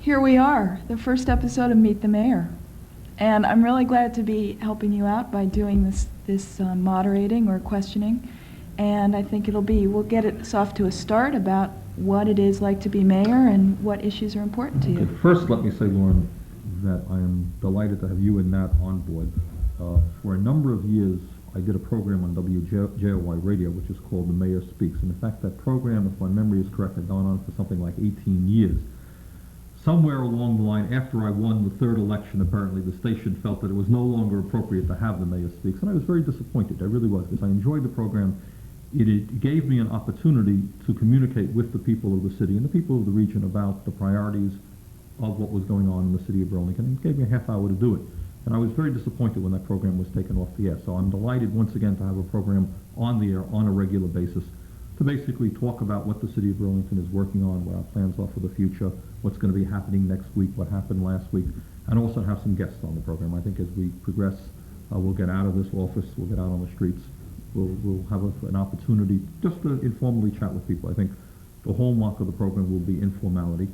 Here we are, the first episode of Meet the Mayor. And I'm really glad to be helping you out by doing this moderating or questioning. And I think we'll get it off to a start about what it is like to be mayor and what issues are important to you. First, let me say, Lauren, that I am delighted to have you and Nat on board. For a number of years, I did a program on WJOY Radio, which is called The Mayor Speaks. And in fact, that program, if my memory is correct, had gone on for something like 18 years. Somewhere along the line, after I won the third election, apparently the station felt that it was no longer appropriate to have The Mayor Speaks. And I was very disappointed. I really was, because I enjoyed the program. It gave me an opportunity to communicate with the people of the city and the people of the region about the priorities of what was going on in the city of Burlington. It gave me a half hour to do it. And I was very disappointed when that program was taken off the air. So I'm delighted once again to have a program on the air on a regular basis to basically talk about what the city of Burlington is working on, what our plans are for the future, what's going to be happening next week, what happened last week, and also have some guests on the program. I think as we progress, we'll get out of this office, we'll get out on the streets, we'll have an opportunity just to informally chat with people. I think the hallmark of the program will be informality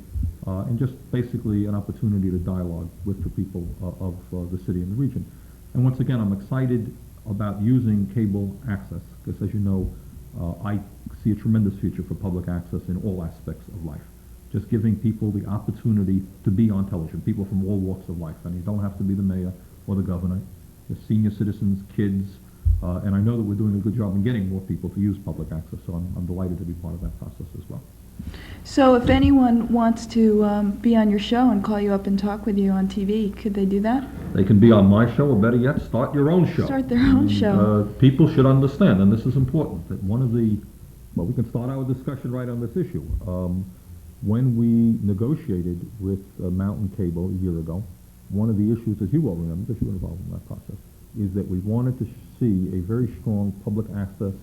and just basically an opportunity to dialogue with the people of the city and the region. And once again, I'm excited about using cable access because, as you know, I see a tremendous future for public access in all aspects of life. Just giving people the opportunity to be on television, people from all walks of life. And you don't have to be the mayor or the governor. There's senior citizens, kids, and I know that we're doing a good job in getting more people to use public access, so I'm delighted to be part of that process as well. So if anyone wants to be on your show and call you up and talk with you on TV, could they do that? They can be on my show, or better yet, start your own show. Start their own show. People should understand, and this is important, that we can start our discussion right on this issue. When we negotiated with Mountain Cable a year ago, one of the issues, as you all remember, because you were involved in that process, is that we wanted to see a very strong public access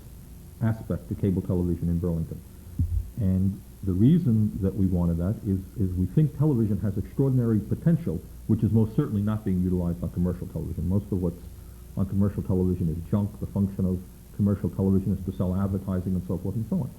aspect to cable television in Burlington. And the reason that we wanted that is we think television has extraordinary potential, which is most certainly not being utilized on commercial television. Most of what's on commercial television is junk. The function of commercial television is to sell advertising and so forth and so on.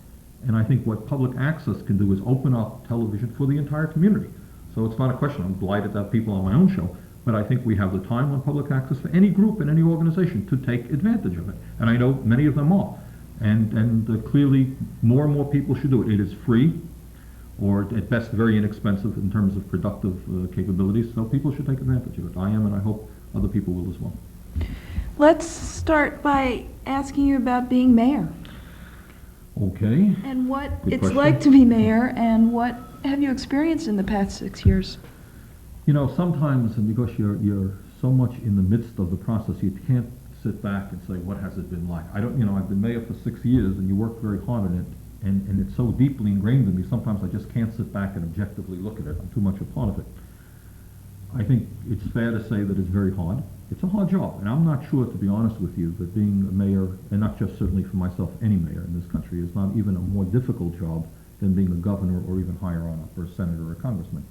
And I think what public access can do is open up television for the entire community. So it's not a question. I'm delighted to have people on my own show, but I think we have the time on public access for any group and any organization to take advantage of it. And I know many of them are. And clearly more and more people should do it. It is free, or at best very inexpensive in terms of productive capabilities, so people should take advantage of it. I am, and I hope other people will as well. Let's start by asking you about being mayor. Okay. And what Good it's question. like to be mayor, and what have you experienced in the past 6 years? You know, sometimes, and because you're so much in the midst of the process, you can't sit back and say, what has it been like? I've been mayor for 6 years, and you work very hard on it, and it's so deeply ingrained in me, sometimes I just can't sit back and objectively look at it. I'm too much a part of it. I think it's fair to say that it's very hard. It's a hard job, and I'm not sure, to be honest with you, that being a mayor, and not just certainly for myself, any mayor in this country, is not even a more difficult job than being a governor or even higher on up, or a senator or a congressman.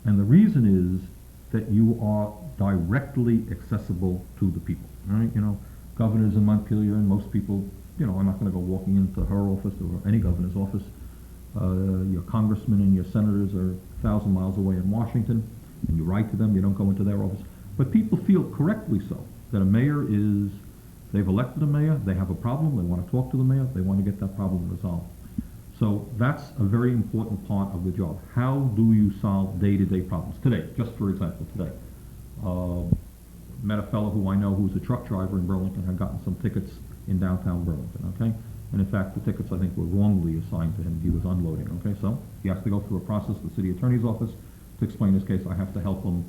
And the reason is that you are directly accessible to the people, right? Governors in Montpelier, and most people, I'm not going to go walking into her office or any governor's office. Your congressmen and your senators are 1,000 miles away in Washington, and you write to them, you don't go into their office. But people feel correctly so that a mayor they've elected a mayor, they have a problem, they want to talk to the mayor, they want to get that problem resolved. So that's a very important part of the job. How do you solve day-to-day problems? Today, just for example, today, met a fellow who I know who's a truck driver in Burlington, had gotten some tickets in downtown Burlington, okay? And in fact, the tickets, I think, were wrongly assigned to him. He was unloading, okay? So he has to go through a process with the city attorney's office to explain his case. I have to help him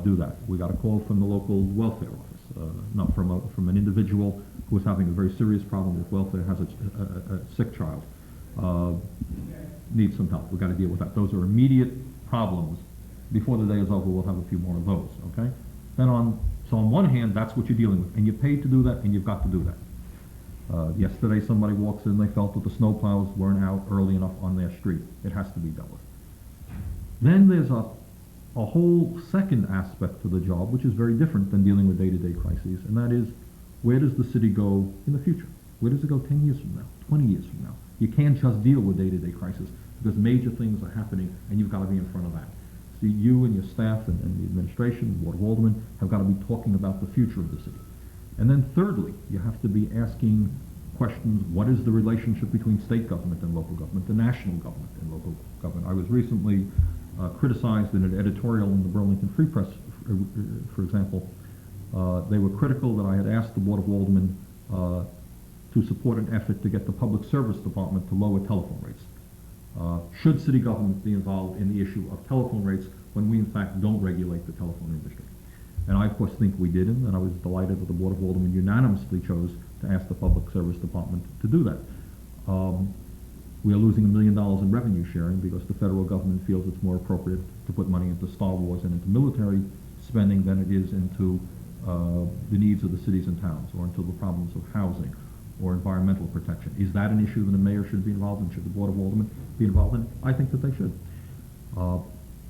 do that. We got a call from the local welfare office, from an individual who was having a very serious problem with welfare, has a sick child, needs some help. We've got to deal with that. Those are immediate problems. Before the day is over, we'll have a few more of those, okay? So on one hand, that's what you're dealing with, and you're paid to do that, and you've got to do that. Yesterday, somebody walks in, they felt that the snowplows weren't out early enough on their street. It has to be dealt with. Then there's a whole second aspect to the job, which is very different than dealing with day-to-day crises, and that is, where does the city go in the future? Where does it go 10 years from now, 20 years from now? You can't just deal with day-to-day crisis because major things are happening, and you've got to be in front of that. you and your staff and the administration, the Board of Aldermen, have got to be talking about the future of the city. And then thirdly, you have to be asking questions, what is the relationship between state government and local government, the national government and local government? I was recently criticized in an editorial in the Burlington Free Press, for example. They were critical that I had asked the Board of Aldermen to support an effort to get the Public Service Department to lower telephone rates. Should city government be involved in the issue of telephone rates when we in fact don't regulate the telephone industry? And I of course think we didn't, and I was delighted that the Board of Aldermen unanimously chose to ask the Public Service Department to do that. We are losing $1 million in revenue sharing because the federal government feels it's more appropriate to put money into Star Wars and into military spending than it is into the needs of the cities and towns, or into the problems of housing or environmental protection. Is that an issue that a mayor should be involved in? Should the Board of Aldermen be involved in? I think that they should.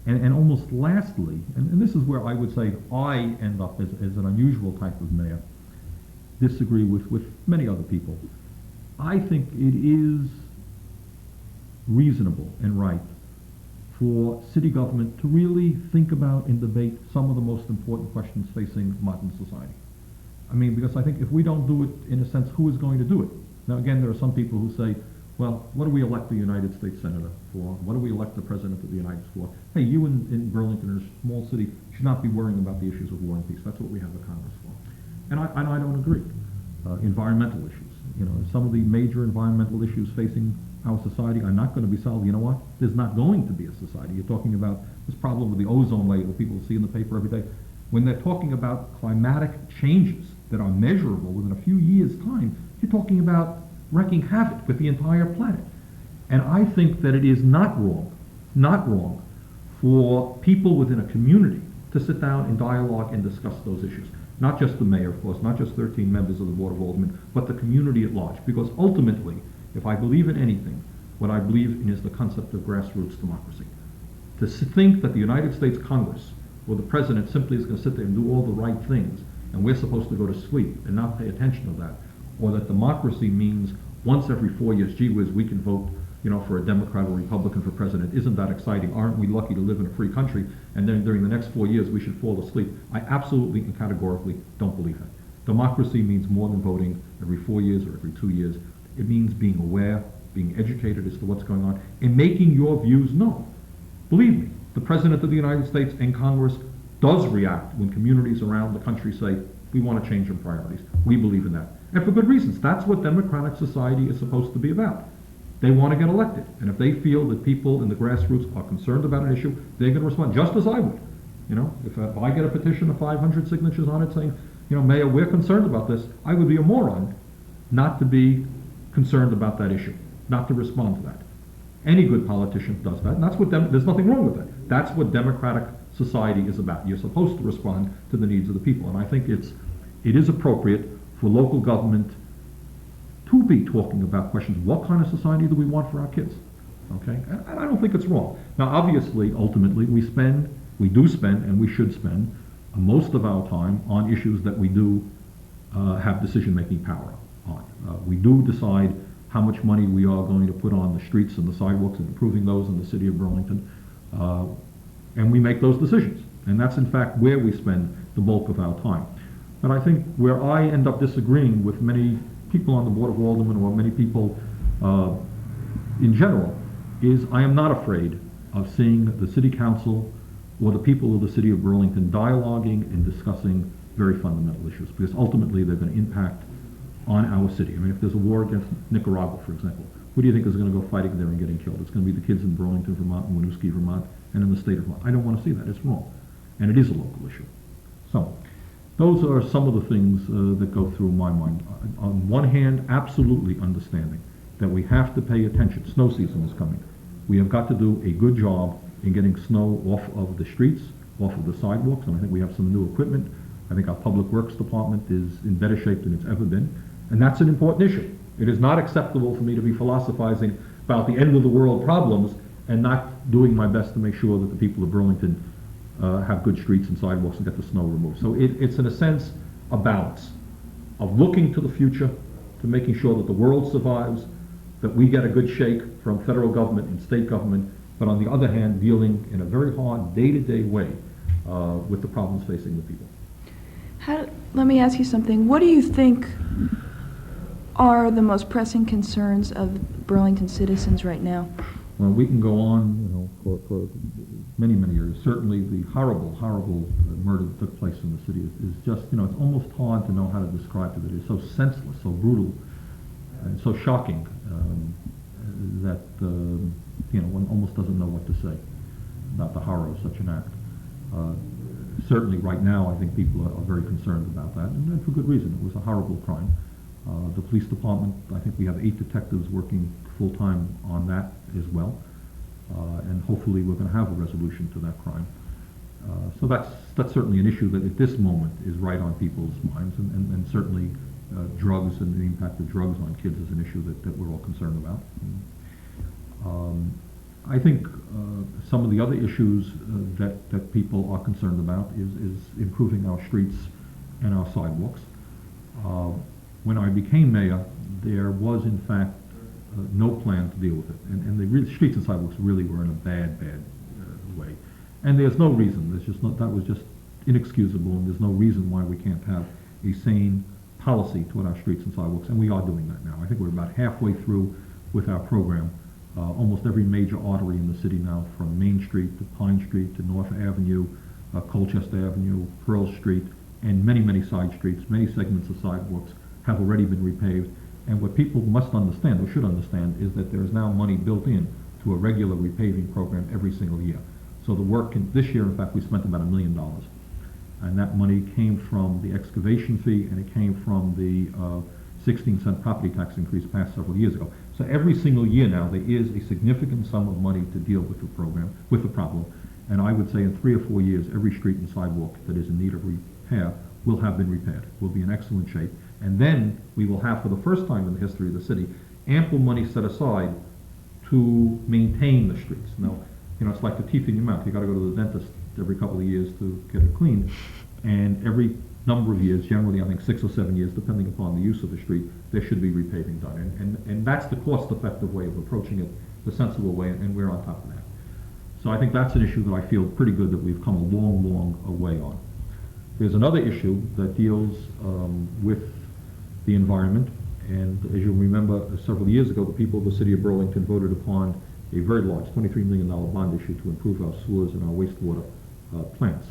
And almost lastly, and this is where I would say I end up as an unusual type of mayor, disagree with many other people. I think it is reasonable and right for city government to really think about and debate some of the most important questions facing modern society. I mean, because I think if we don't do it, in a sense, who is going to do it? Now, again, there are some people who say, well, what do we elect the United States Senator for? What do we elect the President of the United States for? Hey, you in Burlington, a small city, should not be worrying about the issues of war and peace. That's what we have the Congress for. And I don't agree. Environmental issues. You know, some of the major environmental issues facing our society are not going to be solved. You know what? There's not going to be a society. You're talking about this problem with the ozone layer that people see in the paper every day. When they're talking about climatic changes that are measurable within a few years' time, you're talking about wreaking havoc with the entire planet. And I think that it is not wrong for people within a community to sit down and dialogue and discuss those issues. Not just the mayor, of course, not just 13 members of the Board of Aldermen, but the community at large. Because ultimately, if I believe in anything, what I believe in is the concept of grassroots democracy. To think that the United States Congress or the President simply is going to sit there and do all the right things, and we're supposed to go to sleep and not pay attention to that, or that democracy means once every 4 years, gee whiz, we can vote, for a Democrat or Republican for president. Isn't that exciting? Aren't we lucky to live in a free country? And then during the next 4 years, we should fall asleep. I absolutely and categorically don't believe that. Democracy means more than voting every 4 years or every 2 years. It means being aware, being educated as to what's going on, and making your views known. Believe me, the President of the United States and Congress does react when communities around the country say, we want to change our priorities. We believe in that. And for good reasons. That's what democratic society is supposed to be about. They want to get elected. And if they feel that people in the grassroots are concerned about an issue, they're going to respond, just as I would. If I get a petition of 500 signatures on it saying, Mayor, we're concerned about this, I would be a moron not to be concerned about that issue, not to respond to that. Any good politician does that, and that's what there's nothing wrong with that. That's what democratic society is about. You're supposed to respond to the needs of the people, and I think it is appropriate for local government to be talking about questions. What kind of society do we want for our kids? Okay, and I don't think it's wrong. Now, obviously, ultimately, we do spend, and we should spend most of our time on issues that we do have decision-making power on. We do decide how much money we are going to put on the streets and the sidewalks and improving those in the city of Burlington. And we make those decisions. And that's, in fact, where we spend the bulk of our time. But I think where I end up disagreeing with many people on the Board of Aldermen or many people in general is I am not afraid of seeing the City Council or the people of the city of Burlington dialoguing and discussing very fundamental issues, because ultimately they're going to impact on our city. I mean, if there's a war against Nicaragua, for example, who do you think is going to go fighting there and getting killed? It's going to be the kids in Burlington, Vermont, and Winooski, Vermont, and in the state of Vermont. I don't want to see that. It's wrong. And it is a local issue. So, those are some of the things that go through my mind. On one hand, absolutely understanding that we have to pay attention. Snow season is coming. We have got to do a good job in getting snow off of the streets, off of the sidewalks, and I think we have some new equipment. I think our Public Works Department is in better shape than it's ever been, and that's an important issue. It is not acceptable for me to be philosophizing about the end of the world problems and not doing my best to make sure that the people of Burlington have good streets and sidewalks and get the snow removed. So it's in a sense a balance of looking to the future, to making sure that the world survives, that we get a good shake from federal government and state government, but on the other hand, dealing in a very hard, day-to-day way with the problems facing the people. Let me ask you something. What do you think are the most pressing concerns of Burlington citizens right now? Well, we can go on, for many, many years. Certainly, the horrible, horrible murder that took place in the city is just, it's almost hard to know how to describe it. It is so senseless, so brutal, and so shocking that one almost doesn't know what to say about the horror of such an act. Certainly, right now, I think people are very concerned about that, and for good reason. It was a horrible crime. The police department, I think we have 8 detectives working full-time on that as well, and hopefully we're going to have a resolution to that crime. So that's certainly an issue that at this moment is right on people's minds, and certainly drugs and the impact of drugs on kids is an issue that we're all concerned about. I think some of the other issues that people are concerned about is improving our streets and our sidewalks. When I became mayor, there was in fact no plan to deal with it, and the streets and sidewalks really were in a bad way. And there's no reason. That was just inexcusable, and there's no reason why we can't have a sane policy toward our streets and sidewalks, and we are doing that now. I think we're about halfway through with our program. Almost every major artery in the city now, from Main Street to Pine Street to North Avenue, Colchester Avenue, Pearl Street, and many, many side streets, many segments of sidewalks have already been repaved. And what people must understand, or should understand, is that there is now money built in to a regular repaving program every single year. So the work this year, in fact, we spent about $1 million. And that money came from the excavation fee, and it came from the 16-cent property tax increase passed several years ago. So every single year now, there is a significant sum of money to deal with the problem. And I would say in 3 or 4 years, every street and sidewalk that is in need of repair will have been repaired, will be in excellent shape. And then we will have, for the first time in the history of the city, ample money set aside to maintain the streets. Now, it's like the teeth in your mouth. You got to go to the dentist every couple of years to get it cleaned. And every number of years, generally I think 6 or 7 years, depending upon the use of the street, there should be repaving done. And that's the cost-effective way of approaching it, the sensible way, and we're on top of that. So I think that's an issue that I feel pretty good that we've come a long, long way on. There's another issue that deals with the environment, and as you'll remember, several years ago, the people of the city of Burlington voted upon a very large $23 million bond issue to improve our sewers and our wastewater plants.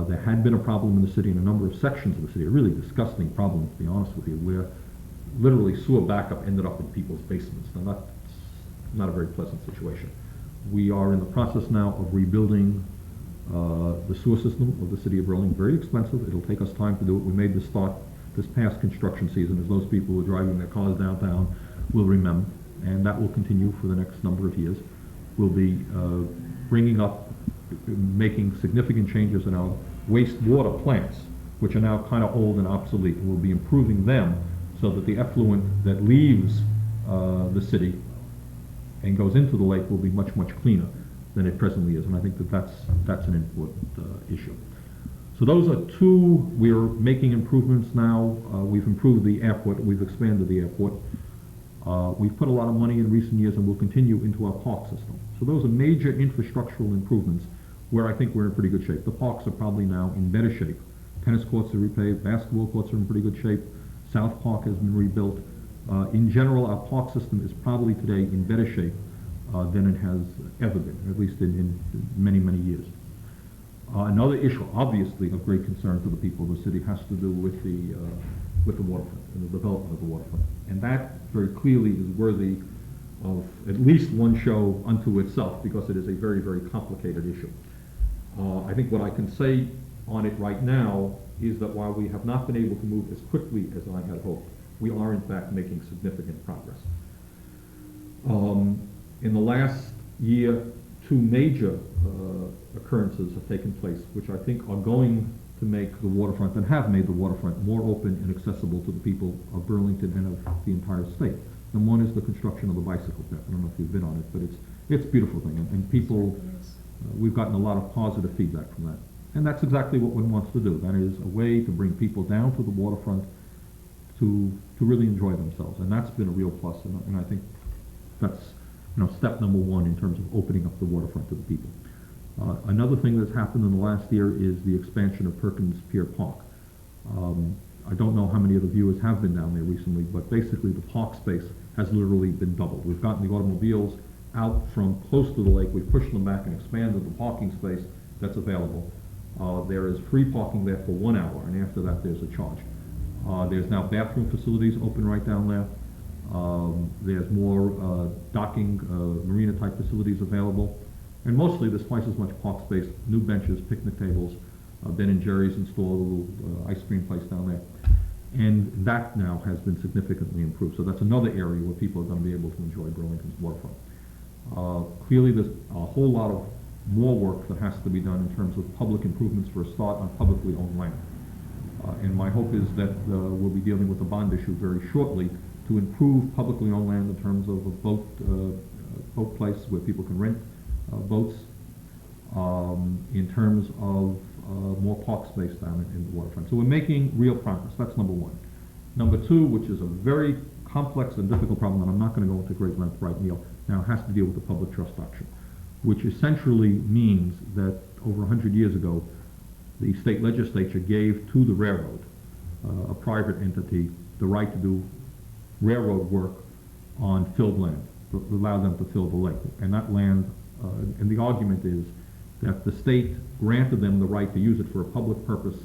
There had been a problem in the city in a number of sections of the city, a really disgusting problem, to be honest with you, where literally sewer backup ended up in people's basements. Now, that's not a very pleasant situation. We are in the process now of rebuilding the sewer system of the city of Burlington. Very expensive. It'll take us time to do it. We made the start this past construction season, as those people who are driving their cars downtown will remember, and that will continue for the next number of years. We'll be making significant changes in our wastewater plants, which are now kind of old and obsolete, and we'll be improving them so that the effluent that leaves the city and goes into the lake will be much, much cleaner than it presently is, and I think that's an important issue. So those are two. We're making improvements now. We've improved the airport. We've expanded the airport. We've put a lot of money in recent years, and we'll continue into our park system. So those are major infrastructural improvements where I think we're in pretty good shape. The parks are probably now in better shape. Tennis courts are repaved. Basketball courts are in pretty good shape. South Park has been rebuilt. In general, our park system is probably today in better shape than it has ever been, at least in many, many years. Another issue, obviously, of great concern to the people of the city has to do with the waterfront and the development of the waterfront. And that very clearly is worthy of at least one show unto itself, because it is a very, very complicated issue. I think what I can say on it right now is that while we have not been able to move as quickly as I had hoped, we are in fact making significant progress. In the last year, 2 major occurrences have taken place, which I think are going to make the waterfront, and have made the waterfront, more open and accessible to the people of Burlington and of the entire state. And one is the construction of the bicycle path. I don't know if you've been on it, but it's a beautiful thing, and people, we've gotten a lot of positive feedback from that. And that's exactly what one wants to do. That is a way to bring people down to the waterfront to really enjoy themselves, and that's been a real plus, and I think step number one in terms of opening up the waterfront to the people. Another thing that's happened in the last year is the expansion of Perkins Pier Park. I don't know how many of the viewers have been down there recently, but basically the park space has literally been doubled. We've gotten the automobiles out from close to the lake, we've pushed them back and expanded the parking space that's available. There is free parking there for 1 hour, and after that there's a charge. There's now bathroom facilities open right down there. There's more docking, marina type facilities available. And mostly there's twice as much park space, new benches, picnic tables. Ben & Jerry's installed a little ice cream place down there. And that now has been significantly improved. So that's another area where people are going to be able to enjoy Burlington's waterfront. Clearly there's a whole lot of more work that has to be done in terms of public improvements for a start on publicly owned land. And my hope is that we'll be dealing with a bond issue very shortly to improve publicly owned land in terms of a boat place where people can rent boats, in terms of more park space down in the waterfront. So we're making real progress. That's number one. Number two, which is a very complex and difficult problem that I'm not going to go into great length right now, has to deal with the public trust doctrine, which essentially means that over 100 years ago, the state legislature gave to the railroad, a private entity, the right to do railroad work on filled land, to allow them to fill the lake. And that land, and the argument is that the state granted them the right to use it for a public purpose,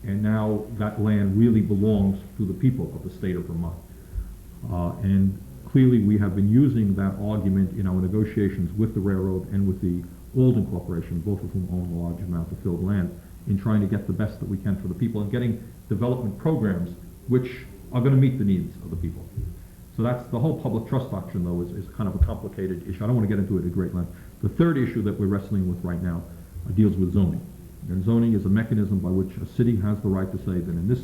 and now that land really belongs to the people of the state of Vermont. And clearly we have been using that argument in our negotiations with the railroad and with the Alden Corporation, both of whom own a large amount of filled land, in trying to get the best that we can for the people and getting development programs which are going to meet the needs of the people. So that's the whole public trust doctrine, though, is kind of a complicated issue. I don't want to get into it at great length. The third issue that we're wrestling with right now deals with zoning. And zoning is a mechanism by which a city has the right to say that in this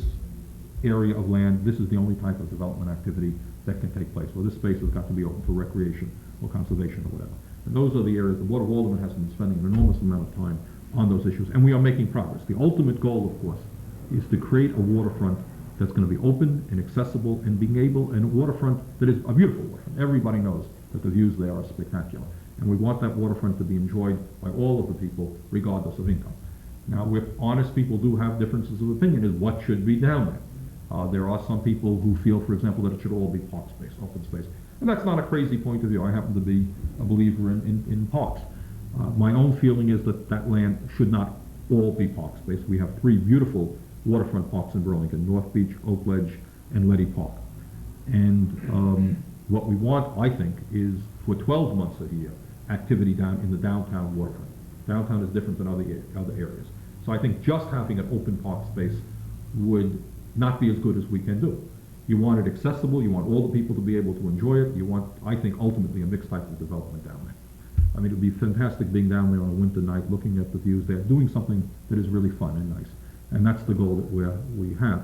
area of land, this is the only type of development activity that can take place, or this space has got to be open for recreation or conservation or whatever. And those are the areas the Board of Aldermen has been spending an enormous amount of time on those issues, and we are making progress. The ultimate goal, of course, is to create a waterfront that's going to be open and accessible and being able, and a waterfront that is a beautiful waterfront. Everybody knows that the views there are spectacular. And we want that waterfront to be enjoyed by all of the people, regardless of income. Now, with honest people do have differences of opinion as what should be down there. There are some people who feel, for example, that it should all be park space, open space. And that's not a crazy point of view. I happen to be a believer in parks. My own feeling is that that land should not all be park space. We have 3 beautiful waterfront parks in Burlington: North Beach, Oak Ledge, and Letty Park. And what we want, I think, is for 12 months a year, activity down in the downtown waterfront. Downtown is different than other areas. So I think just having an open park space would not be as good as we can do. You want it accessible, you want all the people to be able to enjoy it, you want, I think, ultimately a mixed type of development down there. I mean, it would be fantastic being down there on a winter night, looking at the views there, doing something that is really fun and nice. And that's the goal that we have.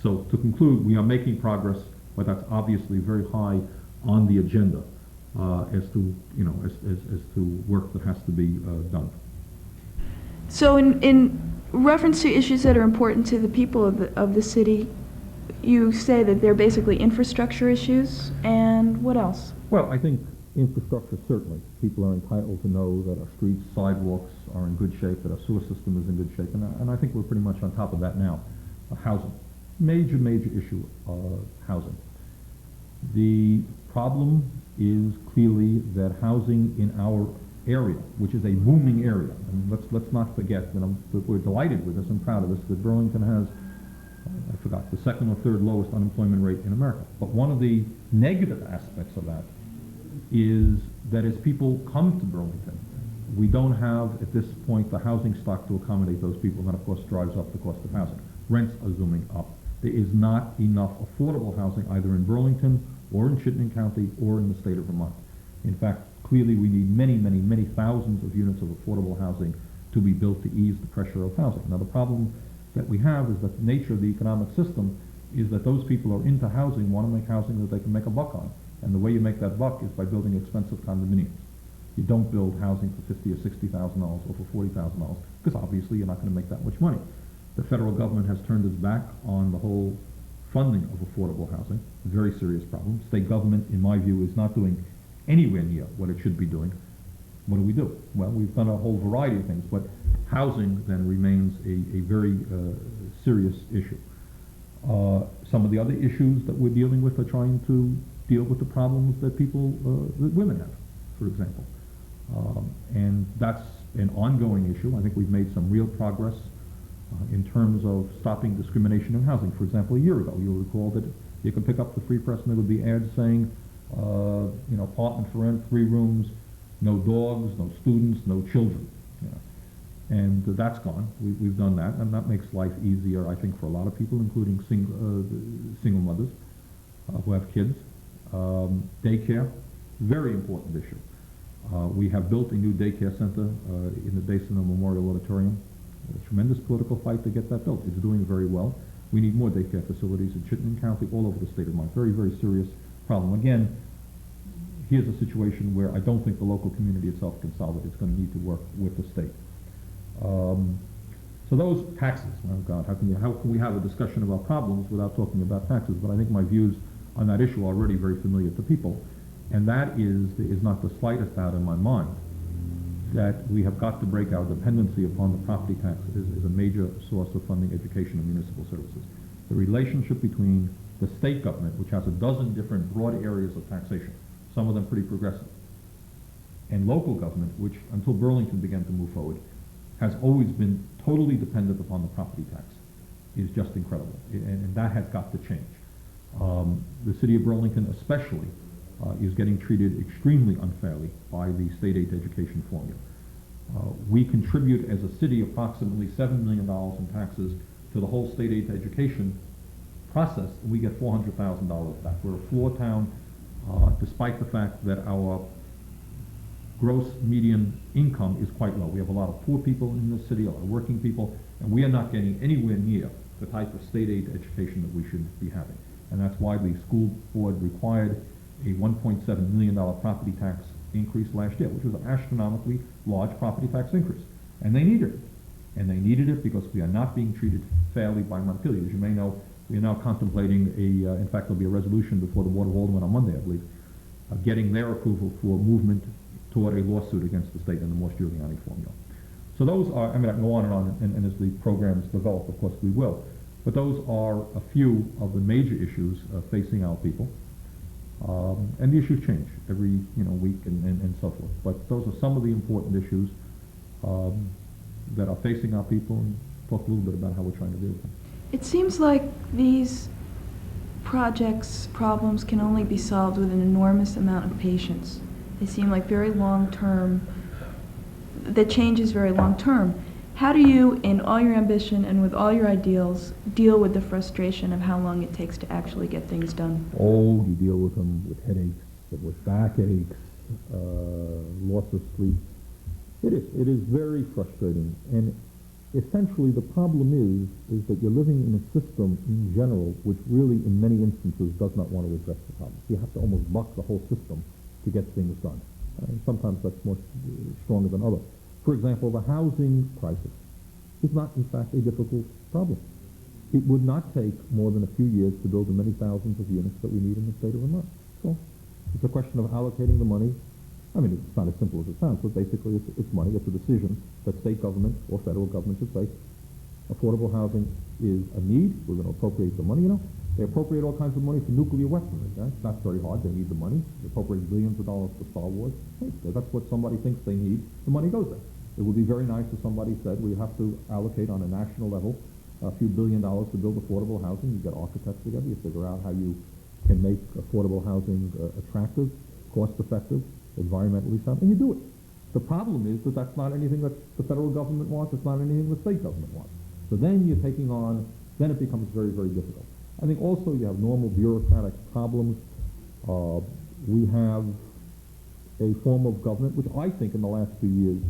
So to conclude, we are making progress, but that's obviously very high on the agenda as to, as to work that has to be done. So in reference to issues that are important to the people of the city, you say that they're basically infrastructure issues, and what else? Well, I think infrastructure, certainly. People are entitled to know that our streets, sidewalks are in good shape, that our sewer system is in good shape, and I think we're pretty much on top of that now. Housing. Major issue, housing. The problem is clearly that housing in our area, which is a booming area, and let's not forget that we're delighted with this and proud of this, that Burlington has, I forgot, the 2nd or 3rd lowest unemployment rate in America. But one of the negative aspects of that is that as people come to Burlington, we don't have, at this point, the housing stock to accommodate those people, and that, of course, drives up the cost of housing. Rents are zooming up. There is not enough affordable housing either in Burlington or in Chittenden County or in the state of Vermont. In fact, clearly we need many thousands of units of affordable housing to be built to ease the pressure of housing. Now, the problem that we have is that the nature of the economic system is that those people who are into housing want to make housing that they can make a buck on. And the way you make that buck is by building expensive condominiums. You don't build housing for $50,000 or $60,000 or for $40,000 because obviously you're not going to make that much money. The federal government has turned its back on the whole funding of affordable housing, a very serious problem. State government, in my view, is not doing anywhere near what it should be doing. What do? Well, we've done a whole variety of things, but housing then remains a very serious issue. Some of the other issues that we're dealing with are trying to deal with the problems that that women have, for example. And that's an ongoing issue. I think we've made some real progress in terms of stopping discrimination in housing. For example, a year ago, you'll recall that you could pick up the Free Press and there would be ads saying, apartment for rent, 3 rooms, no dogs, no students, no children. And that's gone. We've done that, and that makes life easier, I think, for a lot of people, including single mothers who have kids. Daycare, very important issue. We have built a new daycare center in the Basin Memorial Auditorium. A tremendous political fight to get that built. It's doing very well. We need more daycare facilities in Chittenden County, all over the state of Vermont. Very, very serious problem. Again, here's a situation where I don't think the local community itself can solve it. It's going to need to work with the state. So those taxes, oh God, how can we have a discussion about problems without talking about taxes? But I think my views on that issue are already very familiar to people. And that is not the slightest doubt in my mind that we have got to break our dependency upon the property tax as a major source of funding education and municipal services. The relationship between the state government, which has a dozen different broad areas of taxation, some of them pretty progressive, and local government, which until Burlington began to move forward, has always been totally dependent upon the property tax, is just incredible. And that has got to change. The city of Burlington especially is getting treated extremely unfairly by the state aid education formula. We contribute as a city approximately $7 million in taxes to the whole state aid education process, and we get $400,000 back. We're a floor town, despite the fact that our gross median income is quite low. We have a lot of poor people in this city, a lot of working people, and we are not getting anywhere near the type of state aid education that we should be having. And that's why the school board required a $1.7 million property tax increase last year, which was an astronomically large property tax increase. And they needed it. And they needed it because we are not being treated fairly by Montpelier. As you may know, we are now contemplating in fact there'll be a resolution before the Board of Aldermen on Monday, I believe, getting their approval for movement toward a lawsuit against the state and the Morse Giuliani formula. So those are, I mean, I can go on, and as the programs develop, of course, we will. But those are a few of the major issues facing our people. And the issues change every week and so forth. But those are some of the important issues that are facing our people, and talk a little bit about how we're trying to deal with them. It seems like these problems can only be solved with an enormous amount of patience. They seem like very long-term, the change is very long-term. How do you, in all your ambition and with all your ideals, deal with the frustration of how long it takes to actually get things done? Oh, you deal with them with headaches, with backaches, loss of sleep. It is very frustrating. And essentially the problem is that you're living in a system in general which really in many instances does not want to address the problem. You have to almost buck the whole system to get things done. And sometimes that's more stronger than others. For example, the housing crisis is not, in fact, a difficult problem. It would not take more than a few years to build the many thousands of units that we need in the state of Vermont. So it's a question of allocating the money. I mean, it's not as simple as it sounds, but basically it's money. It's a decision that state government or federal government should say, affordable housing is a need. We're going to appropriate the money, They appropriate all kinds of money for nuclear weaponry. Okay? It's not very hard. They need the money. They appropriate billions of dollars for Star Wars. Hey, that's what somebody thinks they need. The money goes there. It would be very nice if somebody said we have to allocate on a national level a few $1 billion to build affordable housing. You get architects together. You figure out how you can make affordable housing attractive, cost-effective, environmentally sound, and you do it. The problem is that that's not anything that the federal government wants. It's not anything the state government wants. So then you're taking on, then it becomes very, very difficult. I think also you have normal bureaucratic problems. We have a form of government, which I think in the last few years,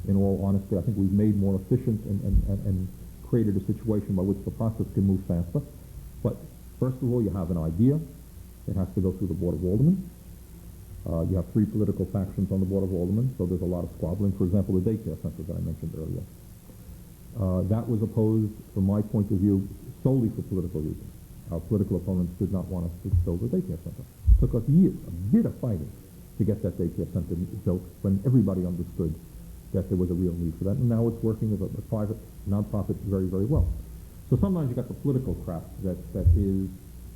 in all honesty, I think we've made more efficient and created a situation by which the process can move faster. But first of all, you have an idea. It has to go through the Board of Aldermen. You have 3 political factions on the Board of Aldermen, so there's a lot of squabbling. For example, the daycare center that I mentioned earlier. That was opposed, from my point of view, solely for political reasons. Our political opponents did not want us to build a daycare center. It took us years, a bit of fighting, to get that daycare center built when everybody understood that there was a real need for that. And now it's working as a private nonprofit very, very well. So sometimes you got the political crap that is,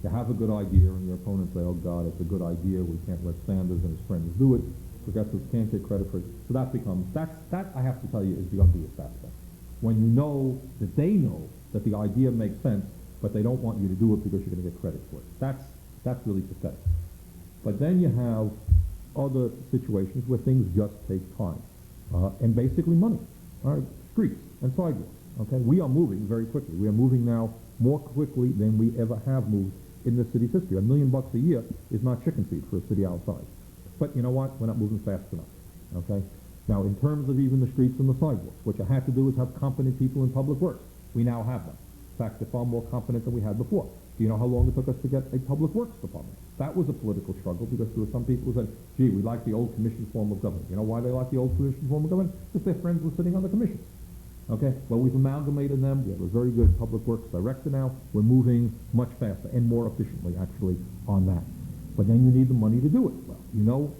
you have a good idea and your opponents say, oh God, it's a good idea, we can't let Sanders and his friends do it. Progressives can't get credit for it. So that becomes, that I have to tell you is the ugliest aspect. When you know that they know that the idea makes sense, but they don't want you to do it because you're going to get credit for it. That's really pathetic. But then you have other situations where things just take time. And basically money. All right, streets and sidewalks. Okay, we are moving very quickly. We are moving now more quickly than we ever have moved in the city's history. $1 million a year is not chicken feed for a city our size. But you know what? We're not moving fast enough. Okay? Now, in terms of even the streets and the sidewalks, what you have to do is have competent people in public works. We now have them. In fact, they're far more competent than we had before. Do you know how long it took us to get a public works department? That was a political struggle because there were some people who said, gee, we like the old commission form of government. You know why they like the old commission form of government? Because their friends were sitting on the commissions. Okay? Well, we've amalgamated them. We have a very good public works director now. We're moving much faster and more efficiently, actually, on that. But then you need the money to do it. Well, you know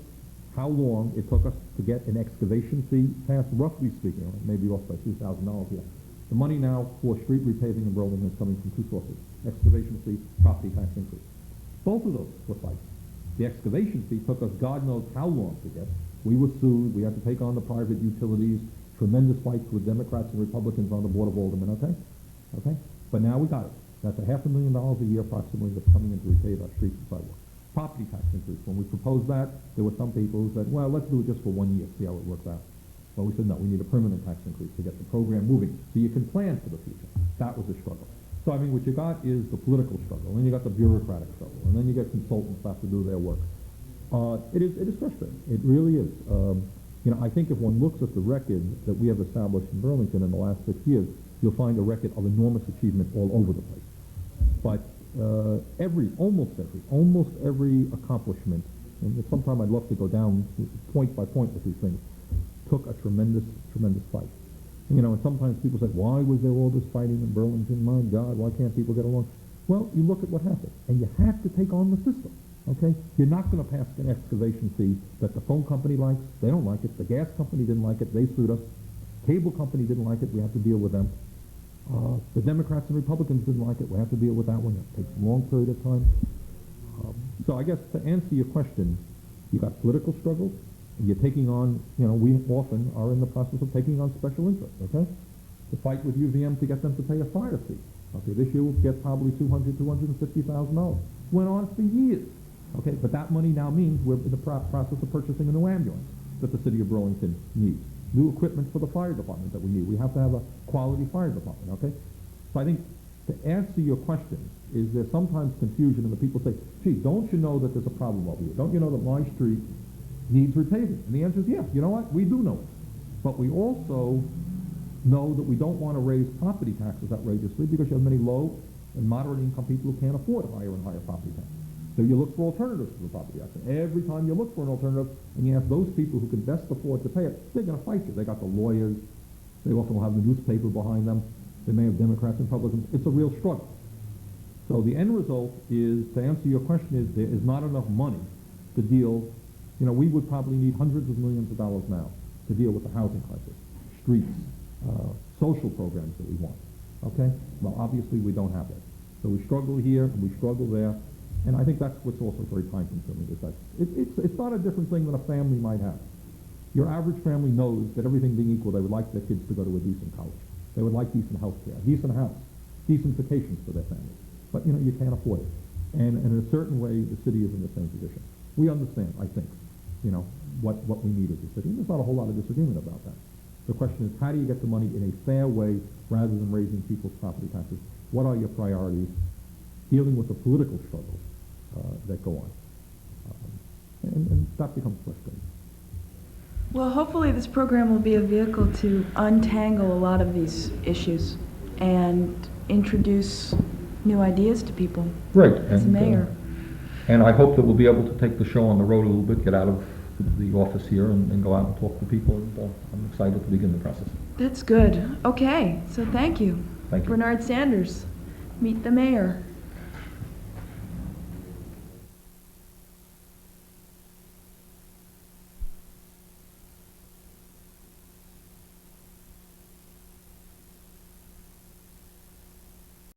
how long it took us to get an excavation fee passed, roughly speaking, maybe off by $2,000 here. The money now for street repaving in Burlington is coming from two sources: excavation fee, property tax increase. Both of those were fights. The excavation fee took us God knows how long to get. We were sued. We had to take on the private utilities. Tremendous fights with Democrats and Republicans on the Board of Aldermen. Okay. But now we got it. That's $500,000 a year approximately that's coming in to repave our streets and sidewalks. Property tax increase. When we proposed that, there were some people who said, well, let's do it just for 1 year, see how it works out. Well, we said, no, we need a permanent tax increase to get the program moving so you can plan for the future. That was a struggle. So, I mean, what you got is the political struggle, and then you got the bureaucratic struggle, and then you get consultants who have to do their work. It is frustrating. It really is. I think if one looks at the record that we have established in Burlington in the last 6 years, you'll find a record of enormous achievement all over the place. But almost every accomplishment, and sometime I'd love to go down point by point with these things, took a tremendous fight. And sometimes people say, why was there all this fighting in Burlington? My God, why can't people get along? Well, you look at what happened, and you have to take on the system, okay? You're not going to pass an excavation fee that the phone company likes. They don't like it. The gas company didn't like it. They sued us. Cable company didn't like it. We have to deal with them. The Democrats and Republicans didn't like it. We have to deal with that one. It takes a long period of time. So I guess to answer your question, you got political struggles. You're taking on, we often are in the process of taking on special interests, okay? To fight with UVM to get them to pay a fire fee. Okay, this year we'll get probably $250,000. Went on for years, okay? But that money now means we're in the process of purchasing a new ambulance that the city of Burlington needs. New equipment for the fire department that we need. We have to have a quality fire department, okay? So I think to answer your question is there's sometimes confusion and the people say, gee, don't you know that there's a problem over here? Don't you know that my street needs repaving? And the answer is, yeah, you know what? We do know it. But we also know that we don't want to raise property taxes outrageously because you have many low and moderate income people who can't afford higher and higher property taxes. So you look for alternatives to the property tax. And every time you look for an alternative and you ask those people who can best afford to pay it, they're going to fight you. They got the lawyers. They often will have the newspaper behind them. They may have Democrats and Republicans. It's a real struggle. So the end result is, to answer your question, is there is not enough money to deal. We would probably need hundreds of millions of dollars now to deal with the housing crisis, streets, social programs that we want. Okay? Well, obviously we don't have that. So we struggle here and we struggle there. And I think that's what's also very time-consuming. Is that it's not a different thing than a family might have. Your average family knows that everything being equal, they would like their kids to go to a decent college. They would like decent health care, decent house, decent vacations for their families. But, you can't afford it. And in a certain way, the city is in the same position. We understand, I think, what we need as a city. And there's not a whole lot of disagreement about that. The question is, how do you get the money in a fair way rather than raising people's property taxes? What are your priorities? Dealing with the political struggles that go on. And that becomes frustrating. Well, hopefully this program will be a vehicle to untangle a lot of these issues and introduce new ideas to people. Right. As mayor. And I hope that we'll be able to take the show on the road a little bit, get out of the office here and go out and talk to people. And I'm excited to begin the process. That's good. Okay, so thank you. Thank you. Bernard Sanders, Meet the Mayor.